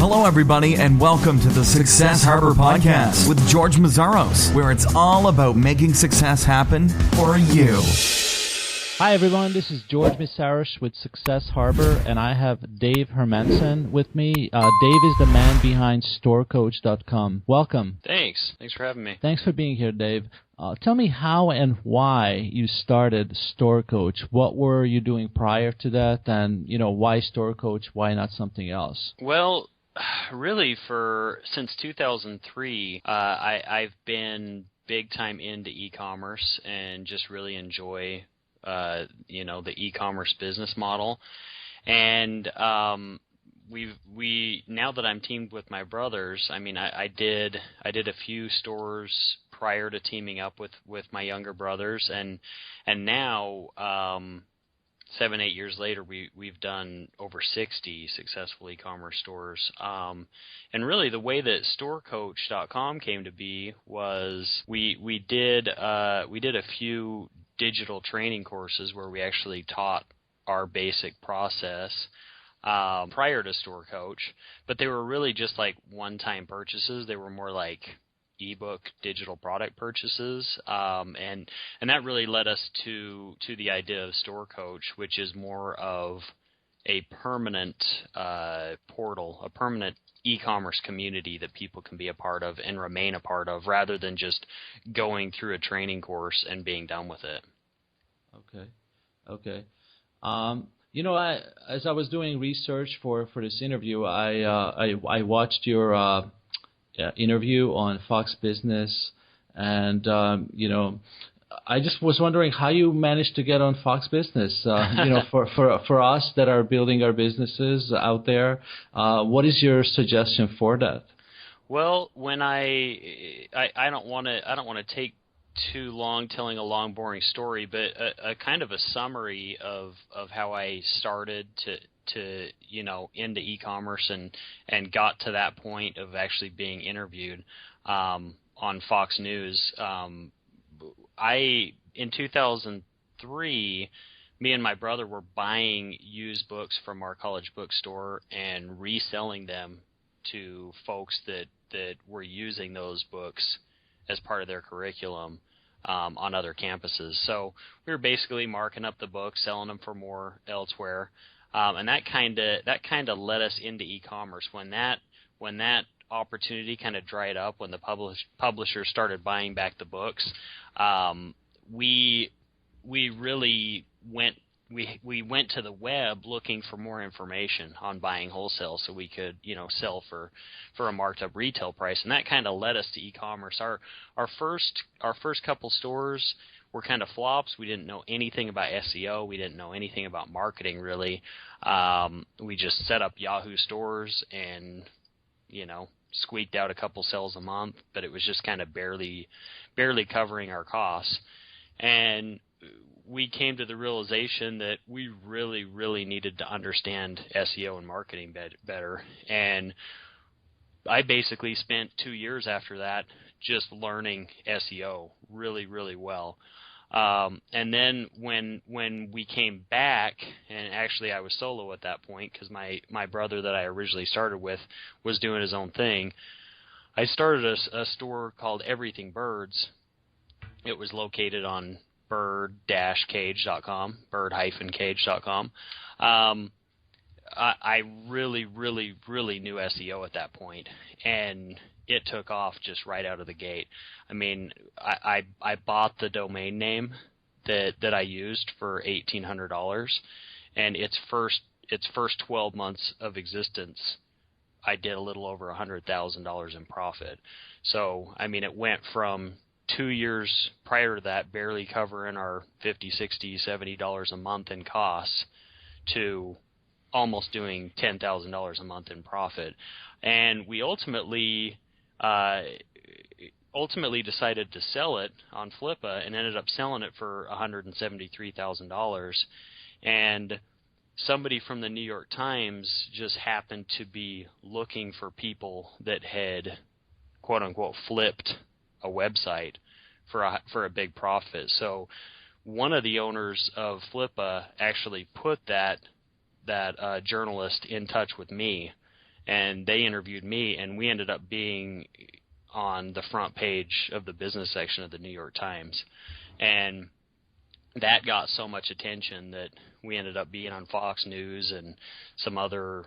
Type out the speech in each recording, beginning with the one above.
Hello, everybody, and welcome to the Success Harbor Podcast with George Mazzaros, where it's all about making success happen for you. Hi, everyone. This is George Mazzaros with Success Harbor, and I have Dave Hermanson with me. Dave is the man behind StoreCoach.com. Welcome. Thanks for having me. Thanks for being here, Dave. Tell me how and why you started Store Coach. What were you doing prior to that, and why Store Coach? Why not something else? Well, really, since 2003, I've been big time into e-commerce and just really enjoy the e-commerce business model. And we now that I'm teamed with my brothers, I did a few stores prior to teaming up with my younger brothers, and now 7-8 years later we've done over 60 successful e-commerce stores. And really the way that StoreCoach.com came to be was we did a few digital training courses where we actually taught our basic process prior to Store Coach, but they were really just like one-time purchases. They were more like ebook digital product purchases, and that really led us to the idea of Store Coach, which is more of a permanent portal, a permanent e-commerce community that people can be a part of and remain a part of, rather than just going through a training course and being done with it. Okay. As I was doing research for this interview, I watched your interview on Fox Business, and I just was wondering how you managed to get on Fox Business. For us that are building our businesses out there, what is your suggestion for that? Well, when I don't want to take too long telling a long boring story, but a kind of a summary of how I started to into e-commerce and got to that point of actually being interviewed on Fox News. In 2003, me and my brother were buying used books from our college bookstore and reselling them to folks that were using those books as part of their curriculum on other campuses. So we were basically marking up the books, selling them for more elsewhere, and that kind of led us into e-commerce. When that opportunity kind of dried up, when the publishers started buying back the books, we really went. We went to the web looking for more information on buying wholesale, so we could sell for a marked up retail price, and that kind of led us to e-commerce. Our first couple stores were kind of flops. We didn't know anything about SEO. We didn't know anything about marketing really. We just set up Yahoo stores and squeaked out a couple sales a month, but it was just kind of barely covering our costs. And we came to the realization that we really, really needed to understand SEO and marketing better. And I basically spent 2 years after that just learning SEO really, really well. And then when we came back, and actually I was solo at that point because my brother that I originally started with was doing his own thing, I started a store called Everything Birds. It was located on bird-cage.com, bird-cage.com. I really, really, really knew SEO at that point, and it took off just right out of the gate. I bought the domain name that I used for $1,800, and its first 12 months of existence, I did a little over $100,000 in profit. So, it went from 2 years prior to that barely covering our $50, $60, $70 a month in costs to almost doing $10,000 a month in profit. And we ultimately decided to sell it on Flippa and ended up selling it for $173,000. And somebody from the New York Times just happened to be looking for people that had, quote unquote, flipped a website for a big profit. So one of the owners of Flippa actually put that journalist in touch with me, and they interviewed me, and we ended up being on the front page of the business section of the New York Times. And that got so much attention that we ended up being on Fox News and some other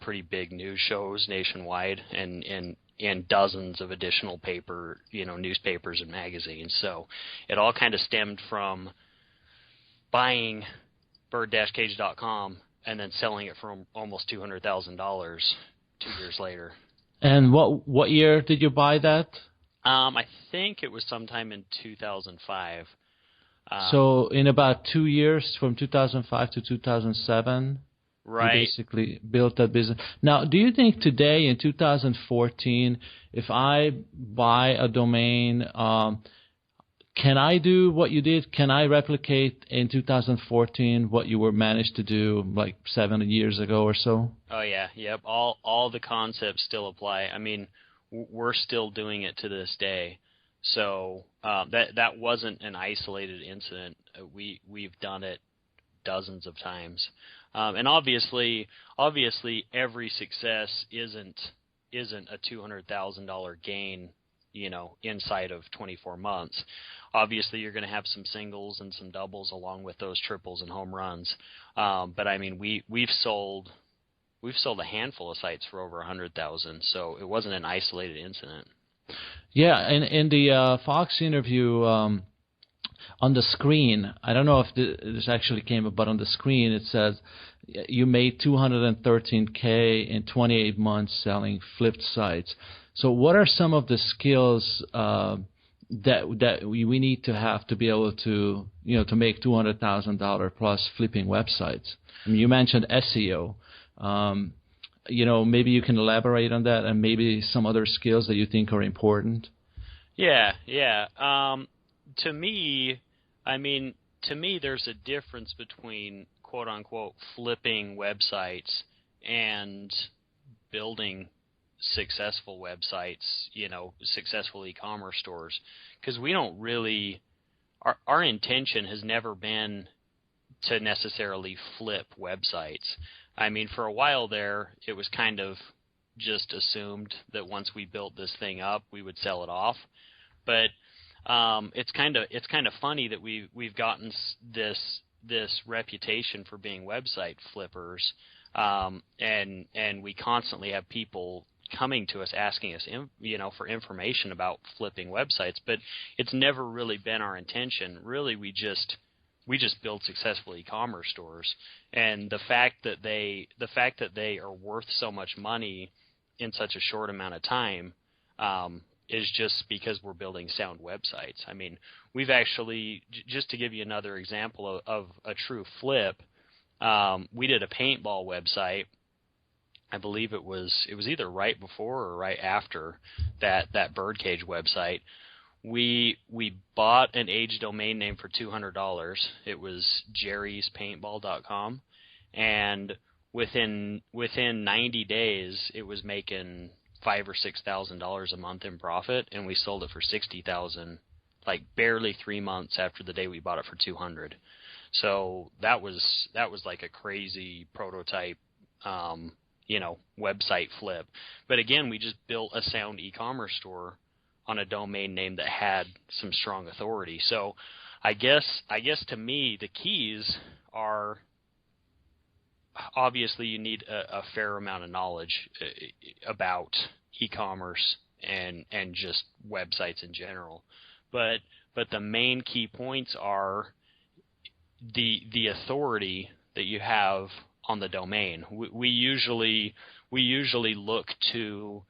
pretty big news shows nationwide, and dozens of additional newspapers and magazines. So it all kind of stemmed from buying bird-cage.com and then selling it for almost $200,000 2 years later. And what year did you buy that? I think it was sometime in 2005. So in about 2 years, from 2005 to 2007, right, you basically built that business. Now, do you think today in 2014, if I buy a domain, can I do what you did? Can I replicate in 2014 what you were managed to do like 7 years ago or so? Oh yeah, yep. All the concepts still apply. I mean, we're still doing it to this day. So that wasn't an isolated incident. We've done it dozens of times, and obviously every success isn't a $200,000 gain, inside of 24 months. Obviously, you're going to have some singles and some doubles along with those triples and home runs. But I mean, we've sold a handful of sites for over 100,000, so it wasn't an isolated incident. Yeah, and in the Fox interview, on the screen, I don't know if this actually came up, but on the screen it says you made $213K in 28 months selling flipped sites. So what are some of the skills that we need to have to be able to to make $200,000 plus flipping websites? I mean, you mentioned SEO. Maybe you can elaborate on that, and maybe some other skills that you think are important. Yeah. To me, there's a difference between quote unquote flipping websites and building successful websites, successful e-commerce stores, because we don't really, our intention has never been to necessarily flip websites. I mean, for a while there, it was kind of just assumed that once we built this thing up, we would sell it off. But it's kind of funny that we've gotten this reputation for being website flippers, and we constantly have people coming to us asking us, for information about flipping websites. But it's never really been our intention. Really, we just build successful e-commerce stores, and the fact that they are worth so much money in such a short amount of time is just because we're building sound websites. I mean, we've actually, just to give you another example of a true flip, we did a paintball website. I believe it was either right before or right after that Birdcage website. We bought an age domain name for $200. It was jerryspaintball.com, and within 90 days, it was making $5,000 or $6,000 a month in profit, and we sold it for $60,000, like barely 3 months after the day we bought it for $200. So that was like a crazy prototype, website flip. But again, we just built a sound e-commerce store on a domain name that had some strong authority. So I guess to me the keys are, obviously you need a fair amount of knowledge about e-commerce and just websites in general. But the main key points are the authority that you have on the domain. We usually look to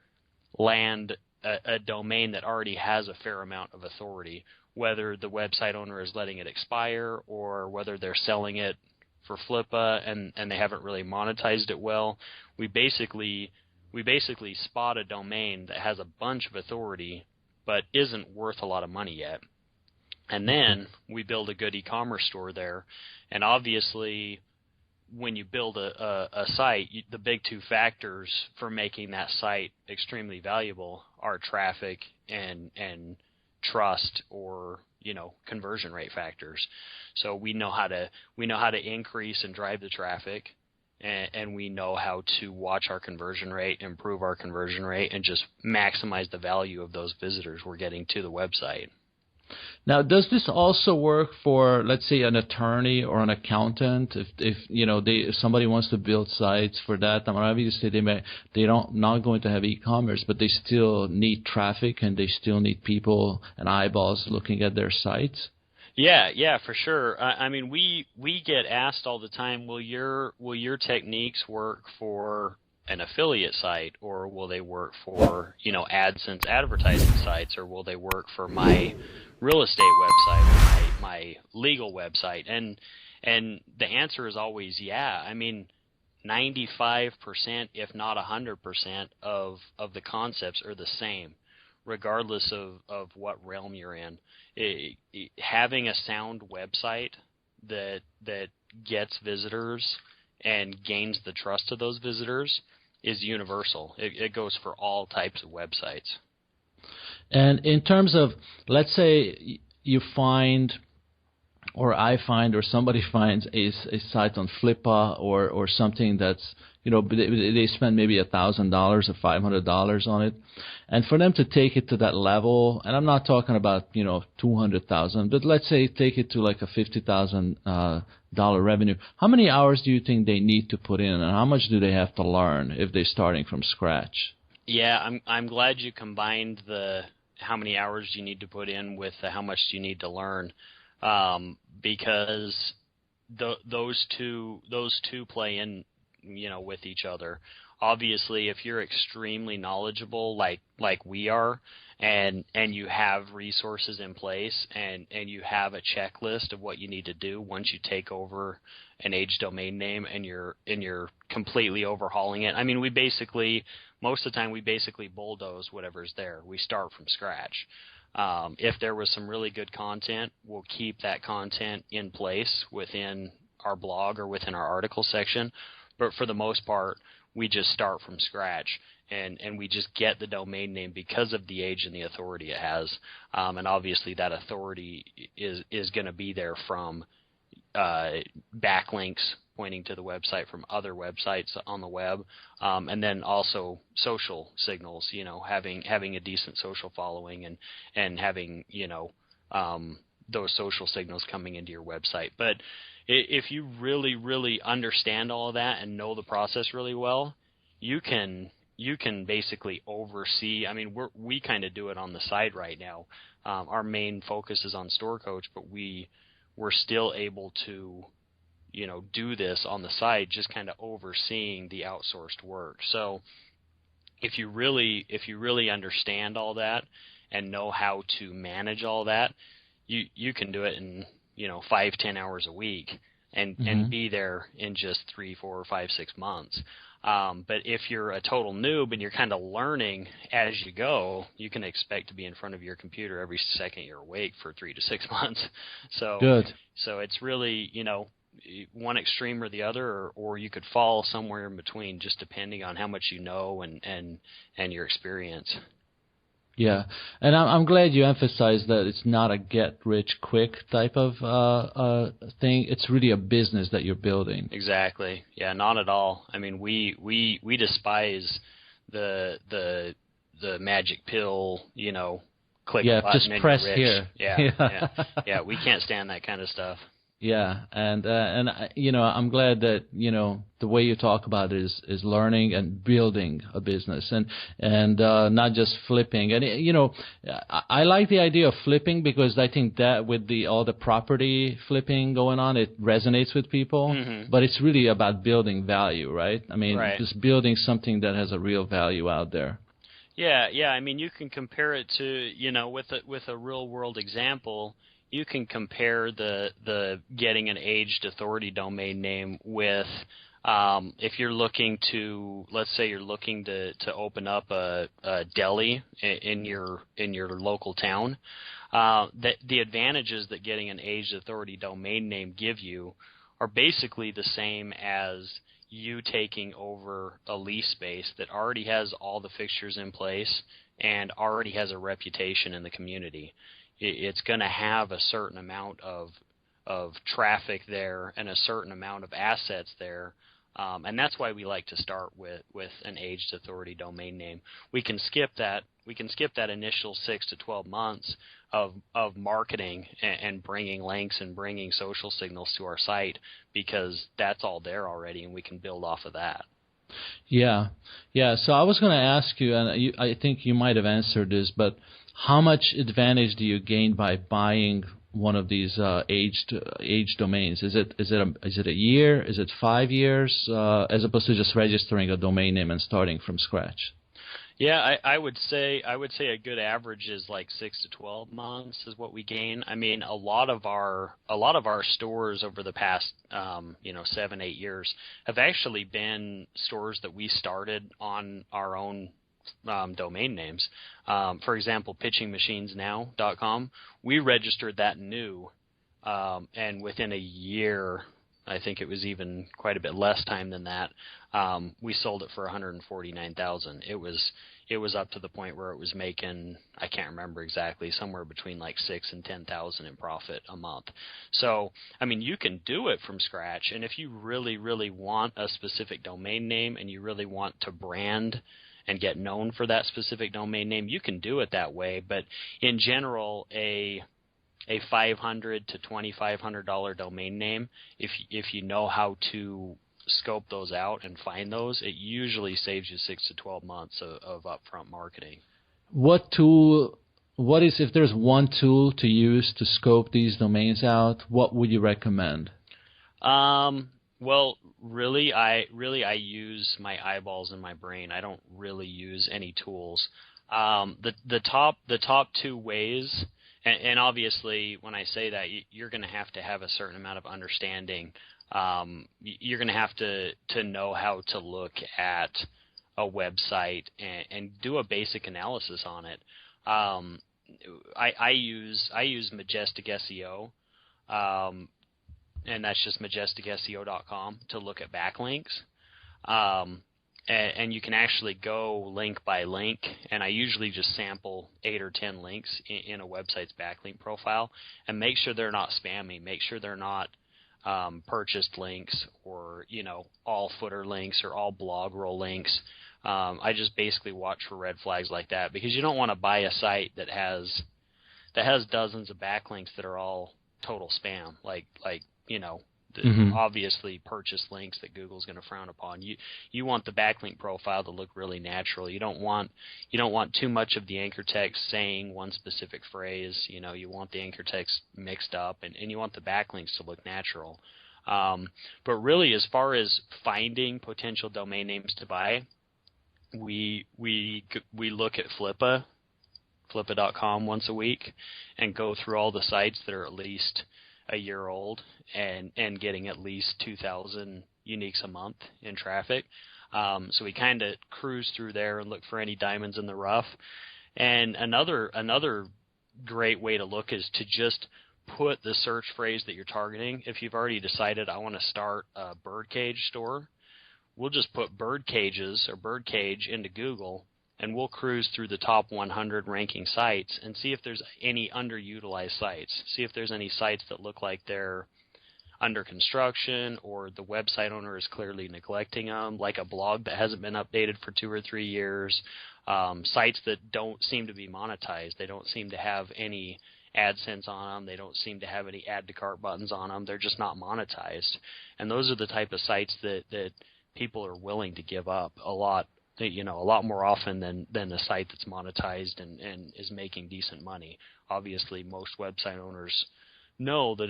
land a domain that already has a fair amount of authority, whether the website owner is letting it expire or whether they're selling it for flippa and they haven't really monetized it well. We basically spot a domain that has a bunch of authority but isn't worth a lot of money yet. And then we build a good e-commerce store there. And obviously, when you build a site, the big two factors for making that site extremely valuable are traffic and trust, or conversion rate factors. So we know how to increase and drive the traffic, and we know how to watch our conversion rate, improve our conversion rate, and just maximize the value of those visitors we're getting to the website. Now, does this also work for, let's say, an attorney or an accountant? If somebody wants to build sites for that, I mean, obviously they don't not going to have e-commerce, but they still need traffic and they still need people and eyeballs looking at their sites. Yeah, for sure. I mean, we get asked all the time, will your techniques work for an affiliate site, or will they work for, AdSense advertising sites, or will they work for my real estate website or my legal website? And the answer is always yeah. I mean, 95%, if not 100% of the concepts are the same, regardless of what realm you're in. Having a sound website that gets visitors and gains the trust of those visitors is universal. It goes for all types of websites. And in terms of, let's say you find, or I find, or somebody finds a site on Flippa or something that's, they spend maybe $1,000 or $500 on it, and for them to take it to that level, and I'm not talking about $200,000, but let's say take it to like a $50,000 revenue. How many hours do you think they need to put in, and how much do they have to learn if they're starting from scratch? Yeah, I'm glad you combined the how many hours you need to put in with the how much you need to learn, because those two play in with each other. Obviously, if you're extremely knowledgeable like we are, and you have resources in place and you have a checklist of what you need to do once you take over an age domain name and you're completely overhauling it. I mean, most of the time we basically bulldoze whatever's there. We start from scratch. If there was some really good content, we'll keep that content in place within our blog or within our article section. But for the most part, we just start from scratch, and we just get the domain name because of the age and the authority it has. And obviously that authority is going to be there from backlinks pointing to the website from other websites on the web, and then also social signals, having a decent social following and having, those social signals coming into your website. But if you really, really understand all of that and know the process really well, you can basically oversee. I mean, we kind of do it on the side right now. Our main focus is on Store Coach, but we're still able to, do this on the side, just kind of overseeing the outsourced work. So if you really understand all that and know how to manage all that, you can do it in 5-10 hours a week and be there in just 3, 4, 5, 6 months. But if you're a total noob and you're kind of learning as you go, you can expect to be in front of your computer every second you're awake for 3 to 6 months. So good. So it's really one extreme or the other, or you could fall somewhere in between, just depending on how much you know and your experience. Yeah, and I'm glad you emphasized that it's not a get-rich-quick type of thing. It's really a business that you're building. Exactly. Yeah, not at all. I mean, we despise the magic pill, click a button just and press you're rich. here. Yeah, we can't stand that kind of stuff. Yeah, and I'm glad that the way you talk about it is learning and building a business and not just flipping. And I like the idea of flipping because I think that with all the property flipping going on, it resonates with people. Mm-hmm. But it's really about building value, right? I mean, just building something that has a real value out there. Yeah. I mean, you can compare it to with a real world example. You can compare the getting an aged authority domain name with if you're looking to, let's say you're looking to open up a deli in your local town. The advantages that getting an aged authority domain name give you are basically the same as you taking over a lease space that already has all the fixtures in place and already has a reputation in the community. It's going to have a certain amount of traffic there and a certain amount of assets there And that's why we like to start with an aged authority domain name. We can skip that. We can skip that initial 6 to 12 months of marketing and bringing links and bringing social signals to our site, because that's all there already, and we can build off of that. Yeah. So I was going to ask you, and I think you might have answered this, but how much advantage do you gain by buying one of these aged domains? Is it a year? Is it 5 years? As opposed to just registering a domain name and starting from scratch? Yeah, I would say a good average is like 6 to 12 months is what we gain. I mean, a lot of our stores over the past 7-8 years have actually been stores that we started on our own domain names. For example, pitchingmachinesnow.com, we registered that new, and within a year, I think it was even quite a bit less time than that, we sold it for $149,000. It was up to the point where it was making, I can't remember exactly, somewhere between like $6,000 and $10,000 in profit a month. So, I mean, you can do it from scratch, and if you really, really want a specific domain name and you really want to brand and get known for that specific domain name, you can do it that way. But in general, a $500 to $2,500 domain name, if you know how to scope those out and find those, it usually saves you 6 to 12 months of upfront marketing. If there's one tool to use to scope these domains out, what would you recommend? Well, really, I use my eyeballs and my brain. I don't really use any tools. The top two ways, and obviously when I say that, you're going to have a certain amount of understanding. You're going to have to know how to look at a website and do a basic analysis on it. I use Majestic SEO. And that's just majesticSEO.com to look at backlinks. And you can actually go link by link, and I usually just sample 8 or 10 links in a website's backlink profile and make sure they're not spammy, make sure they're not purchased links or, all footer links or all blog roll links. I just basically watch for red flags like that, because you don't want to buy a site that has dozens of backlinks that are all total spam, like obviously purchased links that Google's going to frown upon. You want the backlink profile to look really natural. You don't want too much of the anchor text saying one specific phrase. You want the anchor text mixed up, and you want the backlinks to look natural. But really, as far as finding potential domain names to buy, we look at Flippa.com once a week and go through all the sites that are at least a year old and getting at least 2,000 uniques a month in traffic. So we kind of cruise through there and look for any diamonds in the rough. And another great way to look is to just put the search phrase that you're targeting. If you've already decided I want to start a birdcage store, we'll just put bird cages or birdcage into Google, and we'll cruise through the top 100 ranking sites and see if there's any underutilized sites. See if there's any sites that look like they're under construction or the website owner is clearly neglecting them, like a blog that hasn't been updated for 2 or 3 years, sites that don't seem to be monetized. They don't seem to have any AdSense on them. They don't seem to have any add to cart buttons on them. They're just not monetized. And those are the type of sites that people are willing to give up a lot more often than a site that's monetized and is making decent money. Obviously, most website owners know that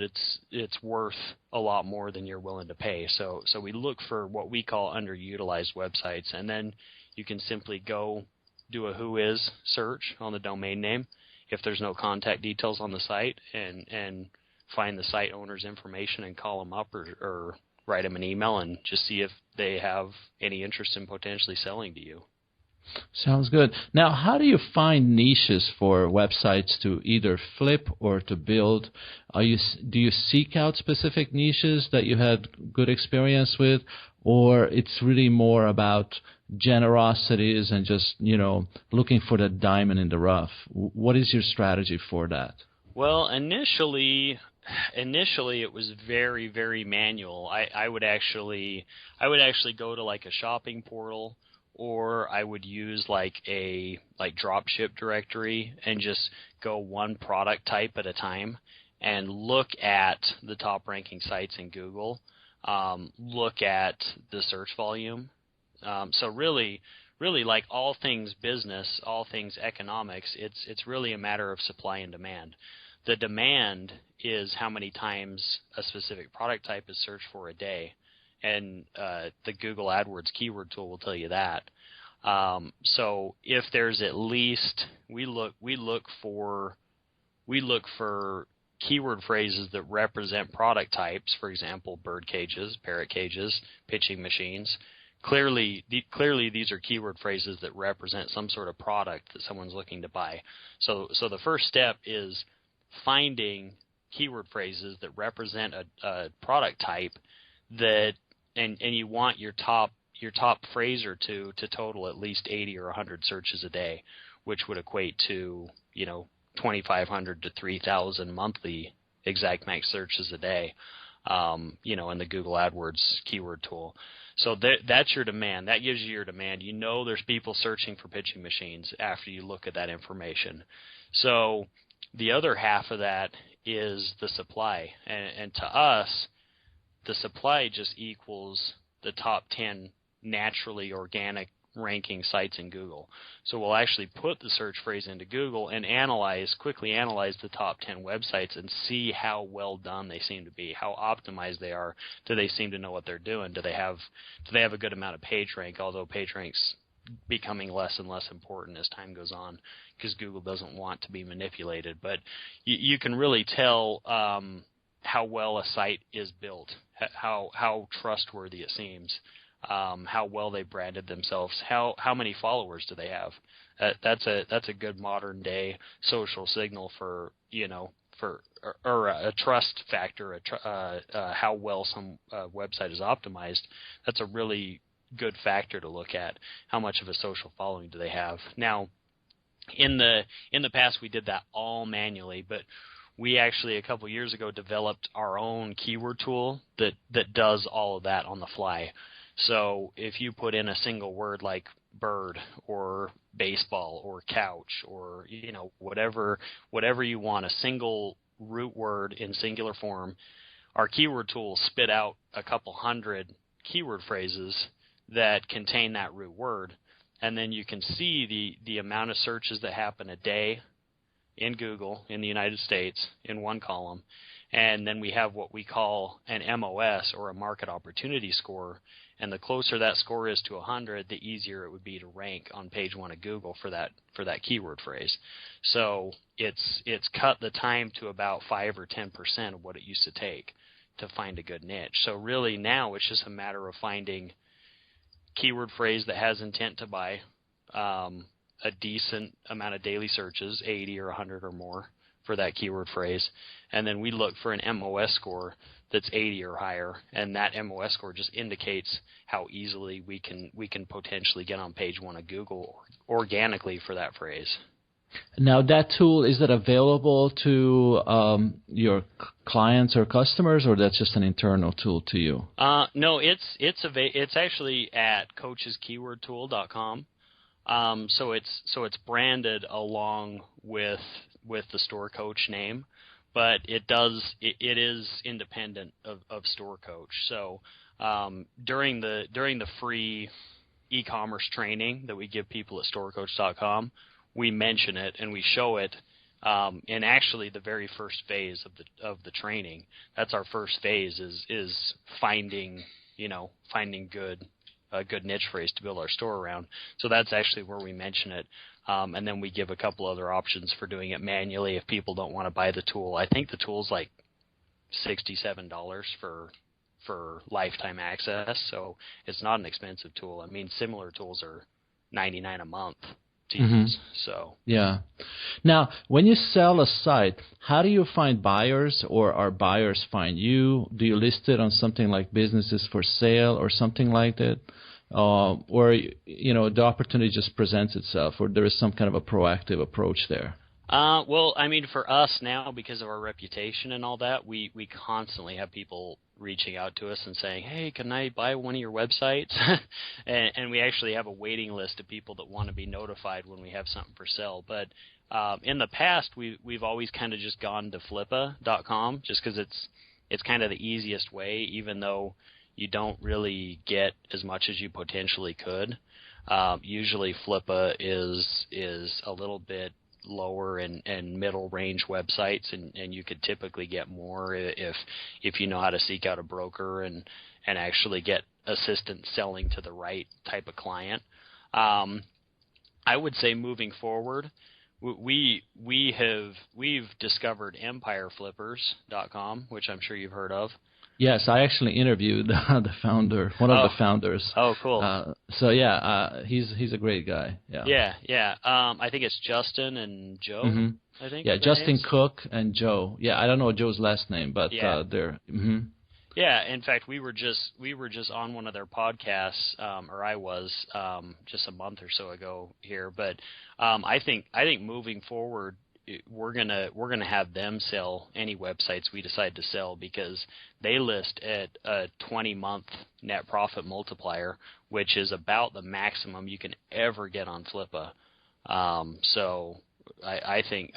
it's worth a lot more than you're willing to pay. So we look for what we call underutilized websites, and then you can simply go do a who is search on the domain name if there's no contact details on the site, and find the site owner's information and call them up or write them an email and just see if they have any interest in potentially selling to you. Sounds good. Now, how do you find niches for websites to either flip or to build? Do you seek out specific niches that you had good experience with, or it's really more about generosities and just, looking for the diamond in the rough? What is your strategy for that? Well, initially initially it was very, very manual. I would actually go to like a shopping portal, or I would use like a dropship directory and just go one product type at a time and look at the top ranking sites in Google, look at the search volume. So really like all things business, all things economics, it's really a matter of supply and demand. The demand is how many times a specific product type is searched for a day, and the Google AdWords keyword tool will tell you that. So if there's at least we look for keyword phrases that represent product types, for example, bird cages, parrot cages, pitching machines. Clearly these are keyword phrases that represent some sort of product that someone's looking to buy. So the first step is finding keyword phrases that represent a product type that, and you want your top phrase or two to total at least 80 or 100 searches a day, which would equate to 2,500 to 3,000 monthly exact match searches a day, in the Google AdWords keyword tool. So that's your demand. That gives you your demand. There's people searching for pitching machines after you look at that information. So the other half of that is the supply. And to us, the supply just equals the top 10 naturally organic ranking sites in Google. So we'll actually put the search phrase into Google and quickly analyze the top 10 websites and see how well done they seem to be, how optimized they are. Do they seem to know what they're doing? Do they have a good amount of page rank, although page rank's becoming less and less important as time goes on because Google doesn't want to be manipulated. But you can really tell how well a site is built, how trustworthy it seems, how well they branded themselves, how many followers do they have. That's a good modern day social signal for a trust factor, how well some website is optimized. That's a really good factor to look at. How much of a social following do they have? Now, in the past we did that all manually, but we actually a couple years ago developed our own keyword tool that does all of that on the fly. So if you put in a single word like bird or baseball or couch or whatever you want, a single root word in singular form, our keyword tool will spit out a couple hundred keyword phrases that contain that root word, and then you can see the amount of searches that happen a day in Google in the United States in one column, and then we have what we call an MOS, or a market opportunity score, and the closer that score is to 100, the easier it would be to rank on page one of Google for that keyword phrase. So it's cut the time to about 5 or 10% of what it used to take to find a good niche. So really now it's just a matter of finding keyword phrase that has intent to buy, a decent amount of daily searches, 80 or 100 or more for that keyword phrase, and then we look for an MOS score that's 80 or higher, and that MOS score just indicates how easily we can potentially get on page one of Google organically for that phrase. Now, that tool, is it available to your clients or customers, or that's just an internal tool to you? No, it's actually at coacheskeywordtool.com. So it's branded along with the Store Coach name, but it is independent of Store Coach. So during the free e-commerce training that we give people at storecoach.com, we mention it and we show it in actually the very first phase of the training. That's our first phase is finding a good niche phrase to build our store around. So that's actually where we mention it. And then we give a couple other options for doing it manually if people don't want to buy the tool. I think the tool's like $67 for lifetime access, so it's not an expensive tool. I mean, similar tools are $99 a month to use. So yeah. Now, when you sell a site, how do you find buyers, or are buyers find you? Do you list it on something like businesses for sale or something like that? Or the opportunity just presents itself, or there is some kind of a proactive approach there? Well, I mean, for us now, because of our reputation and all that, we constantly have people reaching out to us and saying, hey, can I buy one of your websites? and we actually have a waiting list of people that want to be notified when we have something for sale. But in the past, we've always kind of just gone to flippa.com just because it's kind of the easiest way, even though you don't really get as much as you potentially could. Usually Flippa is a little bit lower and middle range websites, and you could typically get more if you know how to seek out a broker and actually get assistance selling to the right type of client. I would say moving forward, we've discovered EmpireFlippers.com, which I'm sure you've heard of. Yes, I actually interviewed the founder, one of the founders. Oh, cool. He's a great guy. Yeah. I think it's Justin and Joe. Mm-hmm. I think. Yeah, Justin Cook and Joe. Yeah, I don't know Joe's last name, but they're. Mm-hmm. Yeah, in fact, we were just on one of their podcasts, or I was just a month or so ago here. But I think moving forward, we're gonna have them sell any websites we decide to sell, because they list at a 20-month net profit multiplier, which is about the maximum you can ever get on Flippa. So I think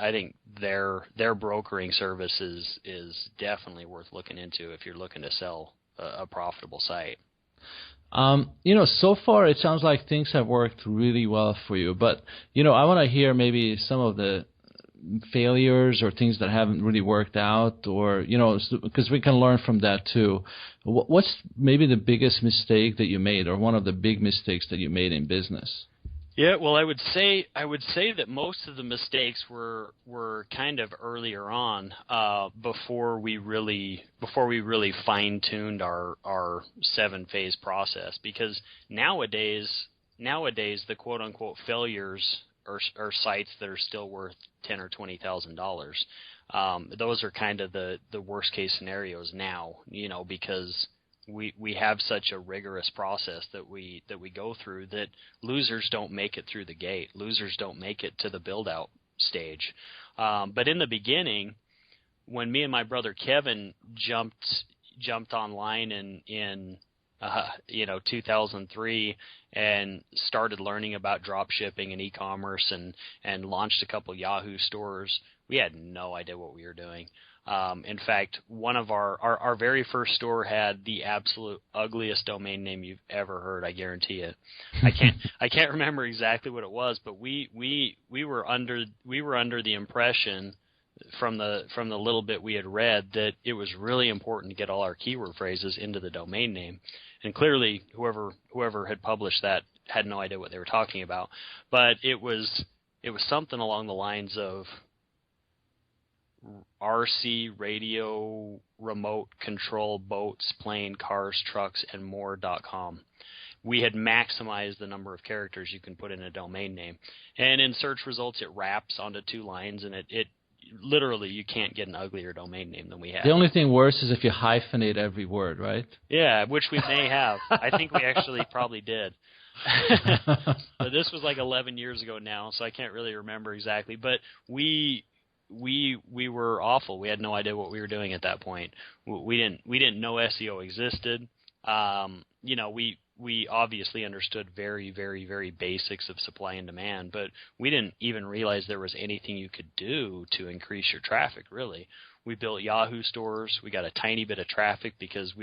their brokering service is definitely worth looking into if you're looking to sell a profitable site. So far it sounds like things have worked really well for you, but I want to hear maybe some of the failures or things that haven't really worked out, or because we can learn from that too. What's maybe the biggest mistake that you made, or one of the big mistakes that you made in business? Yeah, well, I would say that most of the mistakes were kind of earlier on, before we really fine-tuned our 7-phase process, because nowadays the quote-unquote failures are sites that are still worth $10,000 or $20,000. Those are kind of the worst case scenarios now, because we have such a rigorous process that we go through, that losers don't make it through the gate. Losers don't make it to the build out stage. But in the beginning, when me and my brother Kevin jumped online in 2003 and started learning about drop shipping and e-commerce and launched a couple Yahoo stores, we had no idea what we were doing. In fact, one of our very first store had the absolute ugliest domain name you've ever heard. I guarantee it. I can't remember exactly what it was, but we were under the impression from the little bit we had read that it was really important to get all our keyword phrases into the domain name. And clearly, whoever had published that had no idea what they were talking about. But it was something along the lines of RC radio remote control boats, plane, cars, trucks, and more.com. We had maximized the number of characters you can put in a domain name. And in search results, it wraps onto 2 lines, and it literally, you can't get an uglier domain name than we have. The only thing worse is if you hyphenate every word, right? Yeah, which we may have. I think we actually probably did. But this was like 11 years ago now, so I can't really remember exactly. But we were awful. We had no idea what we were doing at that point. We didn't know SEO existed. We obviously understood very, very, very basics of supply and demand, but we didn't even realize there was anything you could do to increase your traffic, really. We built Yahoo stores. We got a tiny bit of traffic because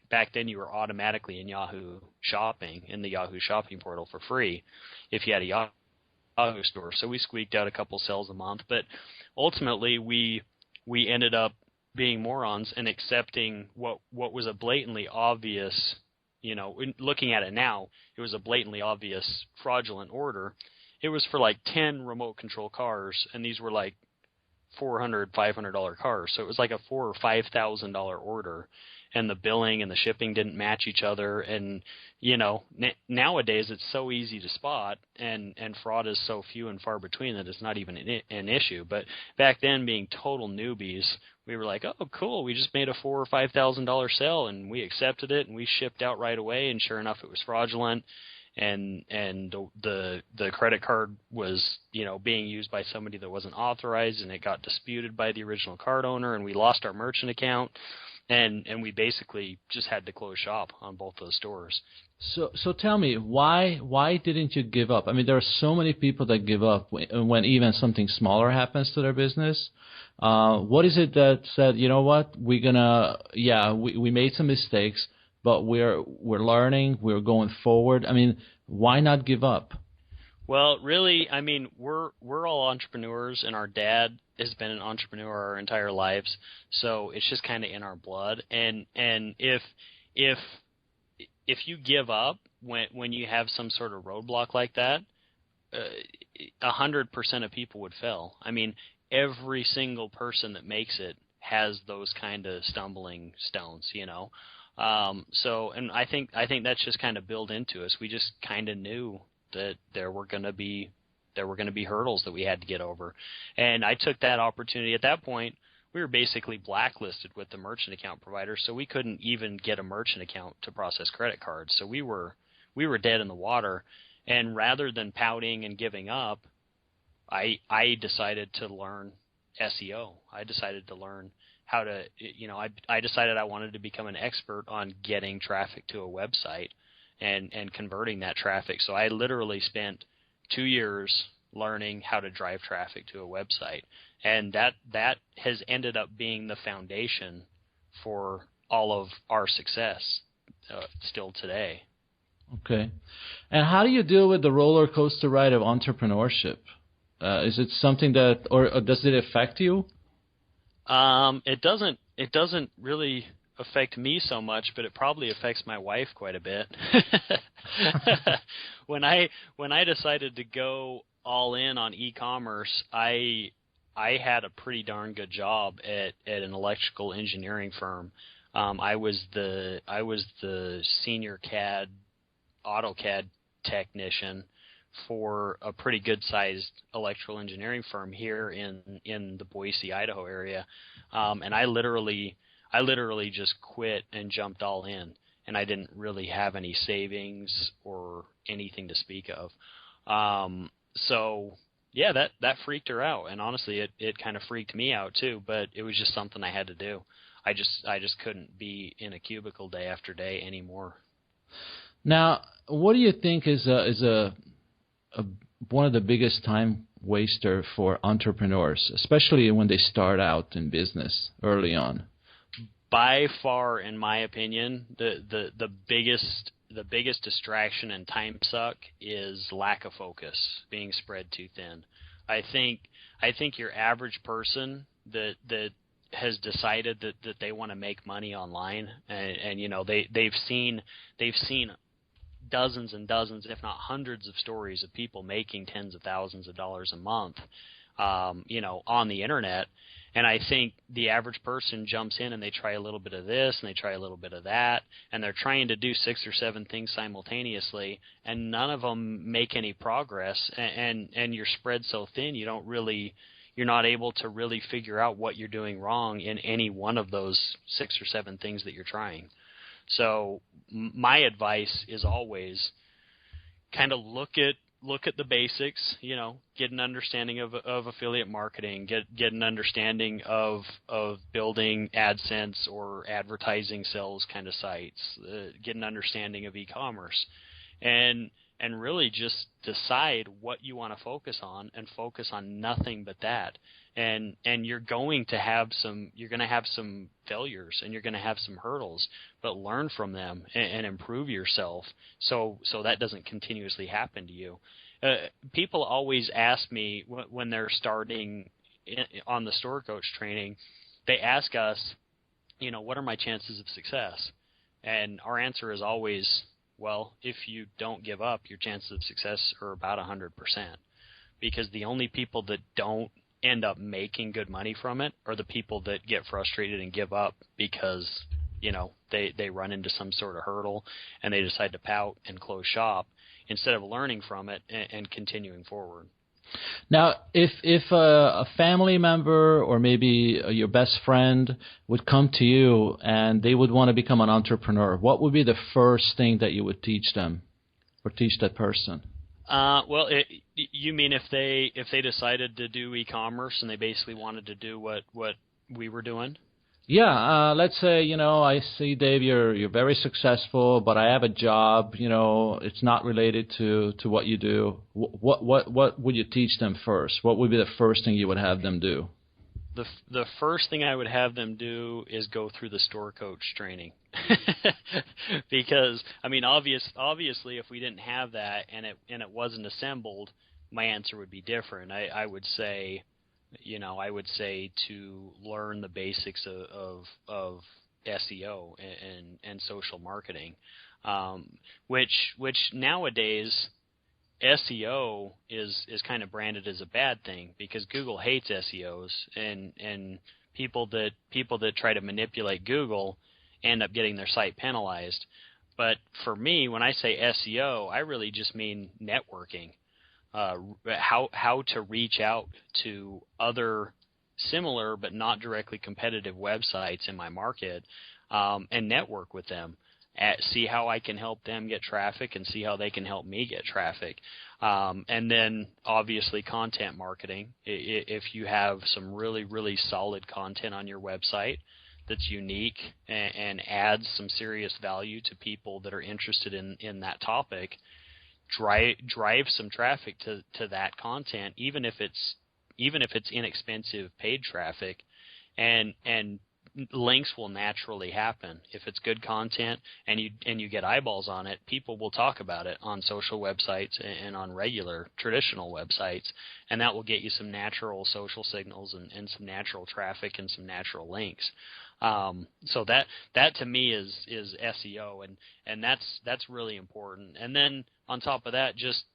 back then you were automatically in Yahoo Shopping, in the Yahoo Shopping portal for free if you had a Yahoo store. So we squeaked out a couple sales a month, but ultimately we ended up being morons and accepting what was a blatantly obvious, looking at it now, it was a blatantly obvious fraudulent order. It was for like 10 remote control cars, and these were like $400, $500 cars. So it was like a $4,000 or $5,000 order, and the billing and the shipping didn't match each other. And nowadays it's so easy to spot, and fraud is so few and far between that it's not even an issue. But back then, being total newbies, we were like, oh, cool, we just made a $4,000 or $5,000 sale, and we accepted it, and we shipped out right away, and sure enough, it was fraudulent. and the credit card was, being used by somebody that wasn't authorized, and it got disputed by the original card owner, and we lost our merchant account, and we basically just had to close shop on both those stores. So tell me, why didn't you give up? I mean, there are so many people that give up when even something smaller happens to their business. What is it that said, you know what, we made some mistakes, but we're learning, we're going forward? I mean, why not give up? Well, really, I mean, we're all entrepreneurs, and our dad has been an entrepreneur our entire lives, so it's just kind of in our blood. And if you give up when you have some sort of roadblock like that, 100% of people would fail. I mean, every single person that makes it has those kind of stumbling stones, So, and I think that's just kind of built into us. We just kind of knew that there were going to be hurdles that we had to get over, and I took that opportunity. At that point, we were basically blacklisted with the merchant account provider, so we couldn't even get a merchant account to process credit cards. So we were dead in the water. And rather than pouting and giving up, I decided to learn SEO. I decided to learn how to, I decided I wanted to become an expert on getting traffic to a website and converting that traffic. So I literally spent 2 years learning how to drive traffic to a website. And that has ended up being the foundation for all of our success still today. Okay. And how do you deal with the roller coaster ride of entrepreneurship? Is it something that, or does it affect you? It doesn't really affect me so much, but it probably affects my wife quite a bit. When I decided to go all in on e-commerce, I had a pretty darn good job at an electrical engineering firm. I was the senior AutoCAD technician for a pretty good sized electrical engineering firm here in the Boise, Idaho area. And I literally just quit and jumped all in, and I didn't really have any savings or anything to speak of. So yeah, that freaked her out, and honestly, it kind of freaked me out too. But it was just something I had to do. I just couldn't be in a cubicle day after day anymore. Now, what do you think is one of the biggest time waster for entrepreneurs, especially when they start out in business early on? By far, in my opinion, the biggest distraction and time suck is lack of focus, being spread too thin. I think your average person that has decided that they want to make money online, and they've seen dozens and dozens, if not hundreds of stories of people making tens of thousands of dollars a month, on the internet. And I think the average person jumps in and they try a little bit of this and they try a little bit of that, and they're trying to do 6 or 7 things simultaneously, and none of them make any progress. And you're spread so thin, you're not able to really figure out what you're doing wrong in any one of those 6 or 7 things that you're trying. So my advice is always kind of look at the basics, get an understanding of affiliate marketing, get an understanding of building AdSense or advertising sales kind of sites, get an understanding of e-commerce, and really just decide what you want to focus on and focus on nothing but that. And you're going to have some failures and you're going to have some hurdles, but learn from them and improve yourself so that doesn't continuously happen to you. People always ask me when they're starting on the store coach training, they ask us, what are my chances of success? And our answer is always, well, if you don't give up, your chances of success are about 100%, because the only people that don't end up making good money from it are the people that get frustrated and give up because they run into some sort of hurdle and they decide to pout and close shop instead of learning from it and continuing forward. Now, if a family member or maybe your best friend would come to you and they would want to become an entrepreneur, what would be the first thing that you would teach them? or teach that person? Well, you mean if they decided to do e-commerce and they basically wanted to do what we were doing? Yeah, let's say, I see, Dave, you're very successful, but I have a job, it's not related to what you do. What would you teach them first? What would be the first thing you would have them do? The first thing I would have them do is go through the store coach training. Because obviously if we didn't have that and it wasn't assembled, my answer would be different. I would say to learn the basics of SEO and social marketing, which nowadays SEO is kind of branded as a bad thing because Google hates SEOs, and people that try to manipulate Google end up getting their site penalized. But for me, when I say SEO, I really just mean networking. How to reach out to other similar but not directly competitive websites in my market, and network with them. See how I can help them get traffic and see how they can help me get traffic. And then obviously content marketing. If you have some really, really solid content on your website that's unique and adds some serious value to people that are interested in that topic, drive some traffic to that content, even if it's inexpensive paid traffic, and links will naturally happen. If it's good content and you get eyeballs on it, people will talk about it on social websites and on regular traditional websites, and that will get you some natural social signals and some natural traffic and some natural links. So that to me is SEO, and that's really important. And then on top of that, just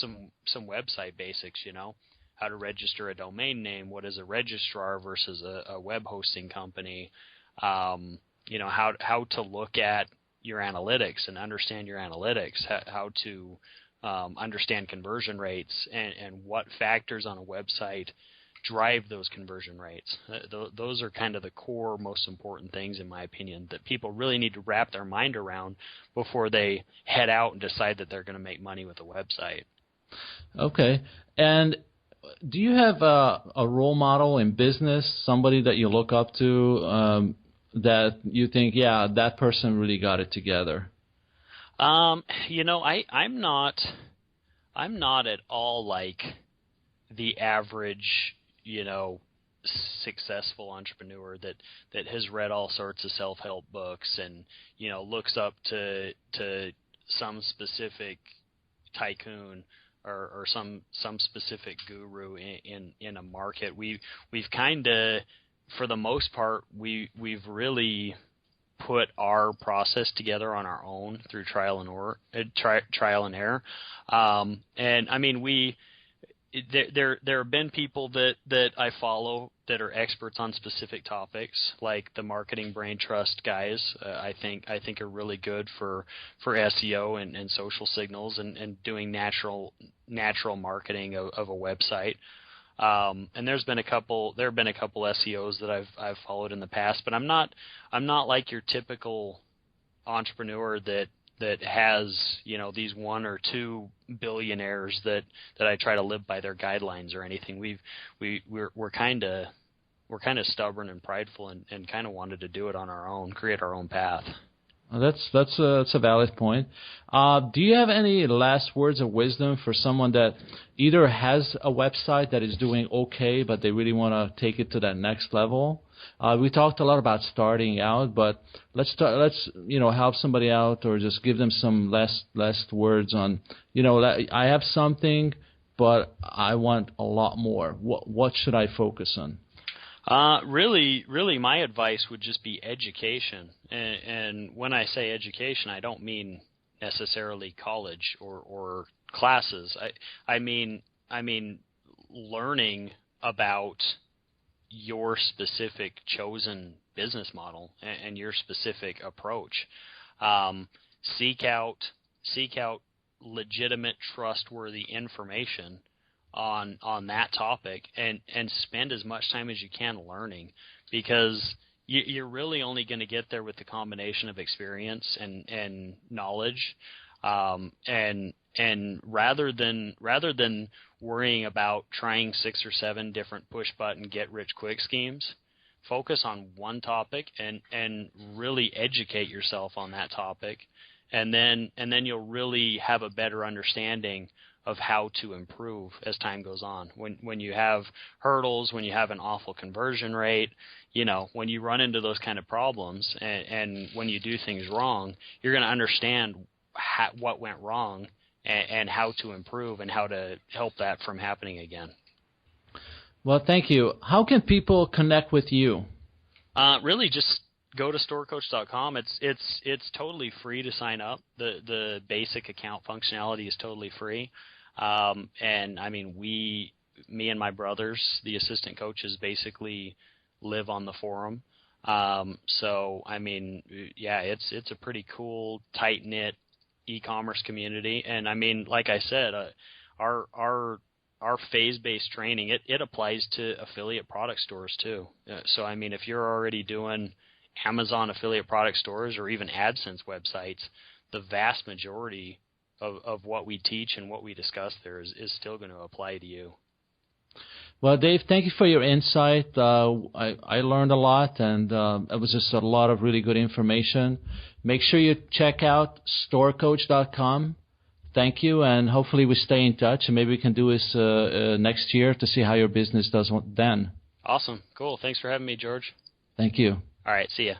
some website basics, how to register a domain name, what is a registrar versus a web hosting company, how to look at your analytics and understand your analytics, how to understand conversion rates, and what factors on a website drive those conversion rates. Those are kind of the core, most important things, in my opinion, that people really need to wrap their mind around before they head out and decide that they're going to make money with a website. Okay. And do you have a role model in business, somebody that you look up to, that you think, yeah, that person really got it together? I'm not at all like the average, successful entrepreneur that has read all sorts of self-help books and, looks up to some specific tycoon or some specific guru in a market. We've kind of, for the most part, we've really put our process together on our own through trial and error. And I mean, there have been people that I follow that are experts on specific topics, like the Marketing Brain Trust guys. I think are really good for SEO and social signals and doing natural marketing of a website. And there have been a couple SEOs that I've followed in the past, but I'm not like your typical entrepreneur that has, these one or two billionaires that I try to live by their guidelines or anything. We're kind of stubborn and prideful and kind of wanted to do it on our own, create our own path. That's a valid point. Do you have any last words of wisdom for someone that either has a website that is doing okay, but they really want to take it to that next level? We talked a lot about starting out, but let's help somebody out, or just give them some last words on, I have something, but I want a lot more. What should I focus on? Really, my advice would just be education. And when I say education, I don't mean necessarily college or classes. I mean learning about your specific chosen business model and your specific approach. Seek out legitimate, trustworthy information on that topic, and spend as much time as you can learning, because you're really only going to get there with the combination of experience and knowledge. And rather than worrying about trying 6 or 7 different push button get rich quick schemes, focus on one topic and really educate yourself on that topic, and then you'll really have a better understanding of how to improve as time goes on. When you have hurdles, when you have an awful conversion rate, when you run into those kind of problems, and when you do things wrong, you're going to understand what went wrong and how to improve and how to help that from happening again. Well, thank you. How can people connect with you? Really, just go to storecoach.com. It's totally free to sign up. The basic account functionality is totally free. And I mean, me and my brothers, the assistant coaches, basically live on the forum. So I mean, yeah, it's a pretty cool, tight knit e-commerce community. And I mean, like I said, our phase-based training, it applies to affiliate product stores too. So I mean, if you're already doing Amazon affiliate product stores or even AdSense websites, the vast majority of what we teach and what we discuss there is still going to apply to you. Well, Dave, thank you for your insight. I learned a lot, and it was just a lot of really good information. Make sure you check out storecoach.com. Thank you, and hopefully we stay in touch, and maybe we can do this next year to see how your business does then. Awesome. Cool. Thanks for having me, George. Thank you. All right. See ya.